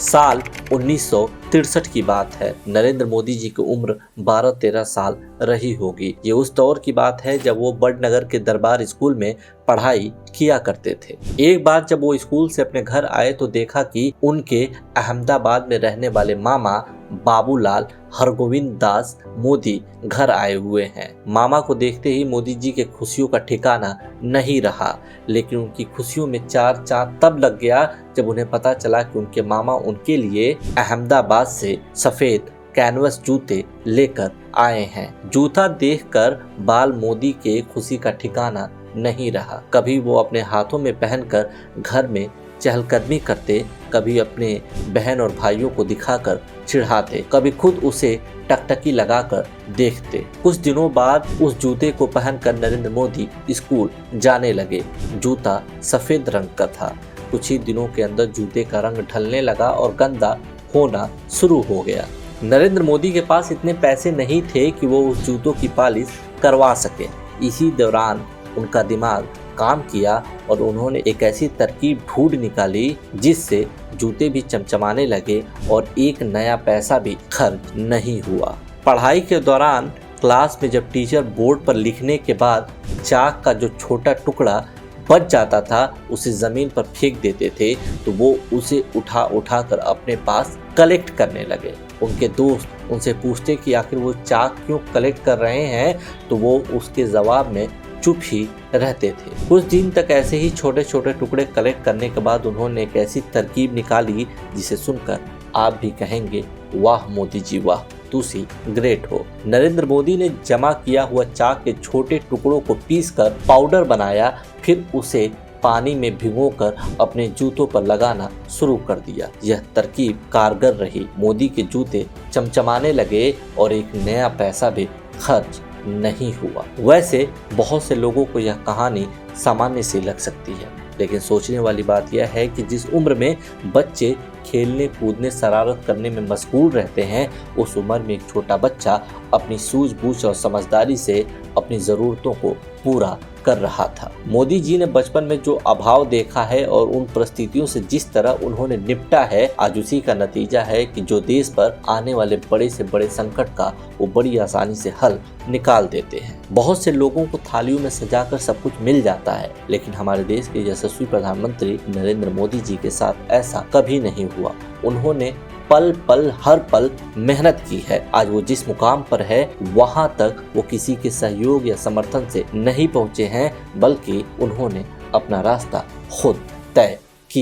साल 1963 की बात है। नरेंद्र मोदी जी की उम्र 12-13 साल रही होगी। ये उस दौर की बात है जब वो बड़नगर के दरबार स्कूल में पढ़ाई किया करते थे। एक बार जब वो स्कूल से अपने घर आए तो देखा कि उनके अहमदाबाद में रहने वाले मामा बाबूलाल हरगोविंद दास मोदी घर आए हुए हैं। मामा को देखते ही मोदी जी के खुशियों का ठिकाना नहीं रहा, लेकिन उनकी खुशियों में चार चांद तब लग गया जब उन्हें पता चला कि उनके मामा उनके लिए अहमदाबाद से सफेद कैनवस जूते लेकर आए हैं। जूता देखकर बाल मोदी के खुशी का ठिकाना नहीं रहा। कभी वो अपने हाथों में पहनकर घर में चहलकदमी करते, कभी अपने बहन और भाइयों को दिखाकर चिढ़ाते, कभी खुद उसे टकटकी लगाकर देखते। कुछ दिनों बाद उस जूते को पहनकर नरेंद्र मोदी स्कूल जाने लगे। जूता सफेद रंग का था। कुछ ही दिनों के अंदर जूते का रंग ढलने लगा और गंदा होना शुरू हो गया। नरेंद्र मोदी के पास इतने पैसे नहीं थे कि वो उस जूतों की पॉलिश करवा सके। इसी दौरान उनका दिमाग काम किया और उन्होंने एक ऐसी तरकीब ढूंढ निकाली जिससे जूते भी चमचमाने लगे और एक नया पैसा भी खर्च नहीं हुआ। पढ़ाई के दौरान क्लास में जब टीचर बोर्ड पर लिखने के बाद चाक का जो छोटा टुकड़ा बच जाता था उसे जमीन पर फेंक देते थे तो वो उसे उठा कर अपने पास कलेक्ट करने लगे। उनके दोस्त उनसे पूछते कि आखिर वो चाक क्यों कलेक्ट कर रहे हैं तो वो उसके जवाब में चुप ही रहते थे। कुछ दिन तक ऐसे ही छोटे छोटे टुकड़े कलेक्ट करने के बाद उन्होंने एक ऐसी तरकीब निकाली जिसे सुनकर आप भी कहेंगे वाह मोदी जी वाह, तुसी ग्रेट हो। नरेंद्र मोदी ने जमा किया हुआ चाक के छोटे टुकड़ों को पीसकर पाउडर बनाया, फिर उसे पानी में भिगोकर अपने जूतों पर लगाना शुरू कर दिया। यह तरकीब कारगर रही। मोदी के जूते चमचमाने लगे और एक नया पैसा भी खर्च नहीं हुआ। वैसे बहुत से लोगों को यह कहानी सामान्य सी लग सकती है, लेकिन सोचने वाली बात यह है कि जिस उम्र में बच्चे खेलने कूदने शरारत करने में मशगूल रहते हैं, उस उम्र में एक छोटा बच्चा अपनी सूझबूझ और समझदारी से अपनी ज़रूरतों को पूरा कर रहा था। मोदी जी ने बचपन में जो अभाव देखा है और उन परिस्थितियों से जिस तरह उन्होंने निपटा है, आज उसी का नतीजा है कि जो देश पर आने वाले बड़े से बड़े संकट का वो बड़ी आसानी से हल निकाल देते हैं। बहुत से लोगों को थालियों में सजाकर सब कुछ मिल जाता है, लेकिन हमारे देश के यशस्वी प्रधानमंत्री नरेंद्र मोदी जी के साथ ऐसा कभी नहीं हुआ। उन्होंने पल पल हर पल मेहनत की है। आज वो जिस मुकाम पर है वहां तक वो किसी के सहयोग या समर्थन से नहीं पहुंचे हैं, बल्कि उन्होंने अपना रास्ता खुद तय